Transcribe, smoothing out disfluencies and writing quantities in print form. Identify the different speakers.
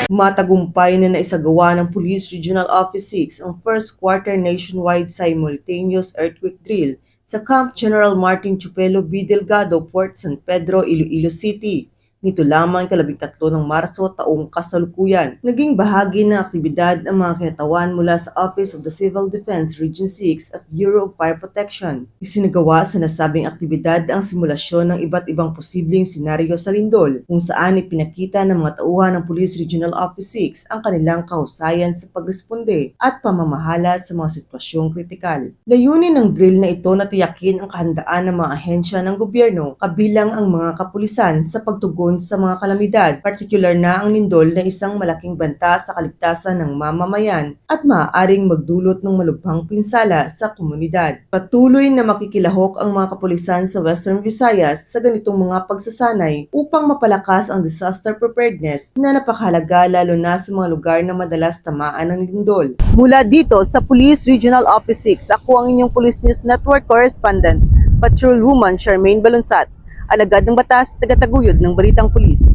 Speaker 1: Matagumpay na naisagawa ng Police Regional Office 6 ang first quarter nationwide simultaneous earthquake drill sa Camp General Martin Chupelo B. Delgado, Port San Pedro, Iloilo City. Nito lamang ika-13 ng Marso taong kasalukuyan. Naging bahagi ng aktibidad ang mga kinatawan mula sa Office of the Civil Defense Region 6 at Bureau of Fire Protection. Isinagawa sa nasabing aktibidad ang simulasyon ng iba't ibang posibleng senaryo sa lindol, kung saan ipinakita ng mga tauhan ng Police Regional Office 6 ang kanilang kahusayan sa pagresponde at pamamahala sa mga sitwasyong kritikal. Layunin ng drill na ito na tiyakin ang kahandaan ng mga ahensya ng gobyerno kabilang ang mga kapulisan sa pagtugon sa mga kalamidad, partikular na ang lindol na isang malaking banta sa kaligtasan ng mamamayan at maaaring magdulot ng malubhang pinsala sa komunidad. Patuloy na makikilahok ang mga kapulisan sa Western Visayas sa ganitong mga pagsasanay upang mapalakas ang disaster preparedness na napakahalaga lalo na sa mga lugar na madalas tamaan ng lindol. Mula dito sa Police Regional Office 6, ako ang inyong Police News Network Correspondent, Patrolwoman Charmaine Balunsat, alagad ng batas, tagataguyod ng Balitang Pulis.